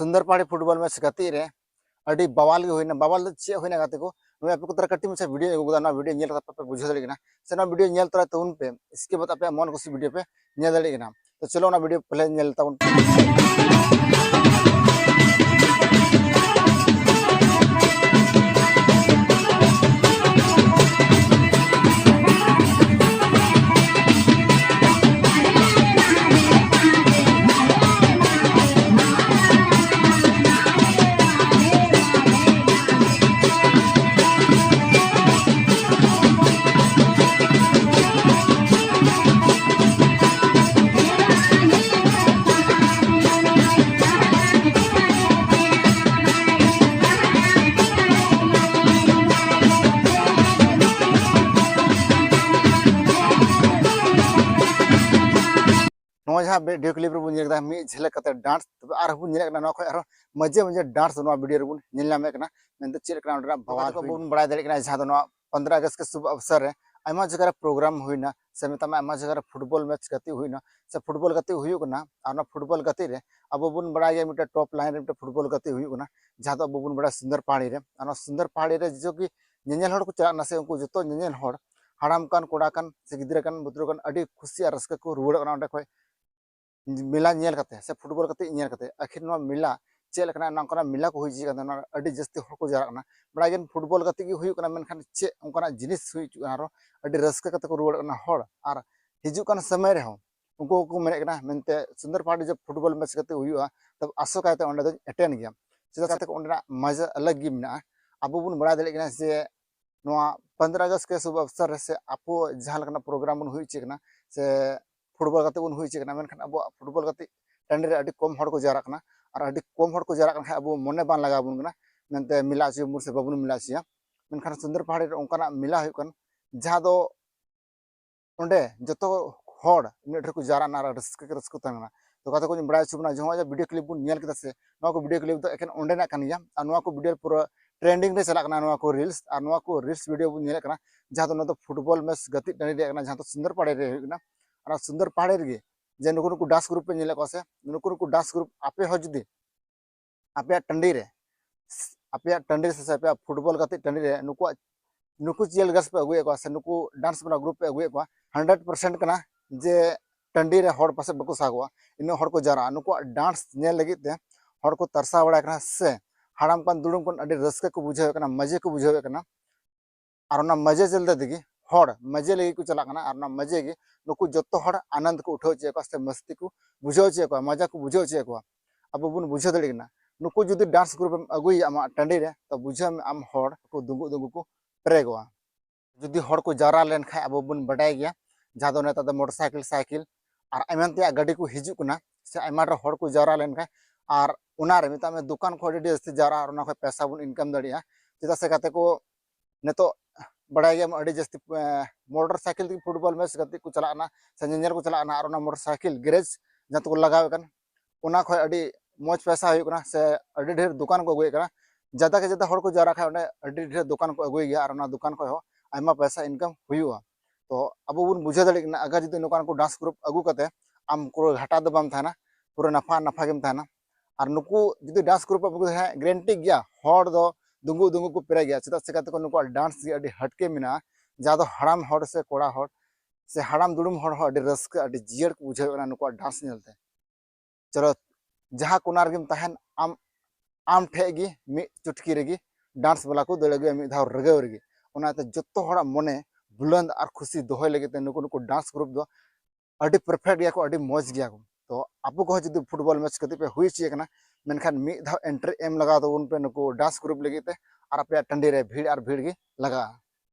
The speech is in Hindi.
सुंदर पहाड़ी फुटबॉल मैच गति रे अड़ी बवाल गे होइना बवाल चे होइना गाते को नुय आपे को तरा कट्टी में वीडियो एगुदा ना वीडियो नेल पे बुझे दड़ेगना से ना वीडियो नेल तरा तउन पे इसके बाद आपे मन खुशी वीडियो पे नेल दड़ेगना तो चलो ना वीडियो पहले नेल ताउन जहाँ वीडियो क्लिप रे बुन मी झलक कते डांस तब आर बुन नेलकना न खय आर मजे मजे डांस नो वीडियो रे बुन नेल नामे कना मेनते चेल कना ओडरा भवान को बुन बड़ा दरे कना जहाँ नो 15 अगस्त के शुभ अवसर रे आयमा जगह प्रोग्राम हुइना से मेता आयमा जगह फुटबॉल मैच गति हुइना से फुटबॉल गति हुइकना आर फुटबॉल गति रे अब बुन बड़ा गे मिटे टॉप लाइन रे फुटबॉल गति हुइकना जहाँ तो अब बुन बड़ा सुंदर पहाड़ी रे आर सुंदर पहाड़ी रे जो कि नेनेल हड़ को चला ना से उनको जतो नेनेल हड़ हाड़ाम कान कोड़ा कान से गिद्रा कान बुद्रो कान अडी खुशी आर रस्का को रुवड़ कना ओंडे खय मिला नेल कते से फुटबॉल कते नेल कते आखिर नो मिला चेल कना नंकना मिला को हुई कना अडी जस्ती हर को जारा कना बड़ा गेन फुटबॉल कते की हुई कना मेनखान चे उनकना जिनिस हुई आरो अडी रस्का कते को रुवड़ कना हड़ आर हिजु कन समय रे हो उनको को मेने कना मेनते सुंदर पहाड़ी जब फुटबॉल मैच कते हुईआ तब आसो कायते ओंडे दो एटेन गया चेदा कते को ओंडना मजा अलग गी मेना अबो बुन बड़ा दले कना से नोआ 15 अगस्त के शुभ अवसर से आपो जहां लकना प्रोग्राम बुन हुई चेकना से फुटबॉल गति बुन हुई चेकना मेनखान अब फुटबॉल गति टंडे रे अडी कम हड़ को जारा कना और अडी कम हड़ को जारा कना अब मने बान लगा बुन कना मेनते मिला चे मुर से बाबुन मिला चे मेनखान सुंदर पहाड़ी रे ओंकाना मिला हुई कन जहां दो ओंडे जतो हड़ इन ढेर को जारा ना रस्क के रस्क तंगना तो कथा को बड़ा छुबना जो वीडियो क्लिप बुन नेल केदा से नो को वीडियो क्लिप तो एखन ओंडे ना कन गया और नो को वीडियो पूरा ट्रेंडिंग रे चला कना नो को रील्स और नो को रील्स वीडियो बुन नेल कना जहां तो फुटबॉल मैच गति टनी रे कना जहां तो सुंदर पहाड़ी रे हुई कना और सुंदर पहाड़ी रे जे नुकु नुकु डांस ग्रुप पे नेले को से नुकु नुकु डांस ग्रुप आपे हो जुदी आपे टंडी से आपे फुटबॉल गति टंडी रे नुकु चेल गस पे अगुए को से नुकु डांस बना ग्रुप पे अगुए को 100% कना जे टंडी रे हड़ पासे बको सागवा इन हड़ को जारा नुकु डांस नेल लगी ते हड़ को तरसा बड़ा कना से हाड़ाम कान दुड़ुम कान अडी रस्के को बुझावे कना मजे को बुझावे कना और ना मजे चलते दिगी हड़ मजे लगी को चला कना और ना मजे गे नुकु जत्तो हड़ आनंद को उठाव चे को से मस्ती को बुझाव चे को मजा को बुझाव चे को अब बुन बुझा दड़ेगना नुकु जुदी डांस ग्रुप अगुई आम टंडी रे तो बुझा आम हड़ को दुंगु दुंगु को प्रेगवा जुदी हड़ को जारा लेन खाय अब बुन बडाय गया जहां दो नेता मोटरसाइकिल साइकिल और एमन ते गाड़ी को हिजु कना से आयमा रे हड़ को जारा लेन खाय और उना रे मिता में दुकान को अडी जस्ती जारा और उना को पैसा बुन इनकम दड़िया चेदा से गाते को नेतो बड़ा गया अडी जस्ती मोटरसाइकिल की फुटबॉल मैच गति को चलाना संजर को चलाना और उना मोटरसाइकिल गैरेज जत को लगावे कन उना खय अडी मौज पैसा हुई कना से अडी ढेर दुकान को अगुए कना ज्यादा के ज्यादा हड़ को जारा खाय ओंडे अडी ढेर दुकान को अगुए गया और उना दुकान को हो आयमा पैसा इनकम हुआ तो अब बुन बुझा दड़े कना अगर जुदी नोकान को डांस ग्रुप अगु कते आम को घाटा दो बाम थाना पूरा नफा नफा गेम थाना और नुकु जुदी डांस ग्रुप अगु है ग्रेंटी गया हड़ दो दुंगु दुंगु को पेरे गया चेदा से कते को नुकु डांस गे अडी हटके मिना जहां दो हड़ाम हड़ से कोड़ा हड़ से हड़ाम दुड़ुम हड़ हो अडी रस्क अडी जियर को बुझावे कना नुकु डांस नेलते चलो जहां कोनार गेम तहन आम ठे गी मी चुटकी रेगी डांस वाला को दड़े मी धाव रगाव रेगी ओनाते जत्तो हड़ा मने बुलंद और खुशी दोहय लगे ते नुकु नुकु डांस ग्रुप दो अडी परफेक्ट गया को अडी मौज गया को तो आपको को जुदी फुटबॉल मैच कति पे हुई चे कना मेनखान मी धाव एंट्री एम लगा दो उन पे नुकु डांस ग्रुप लगे ते और आपे टंडी रे भीड़ और भीड़ गी लगा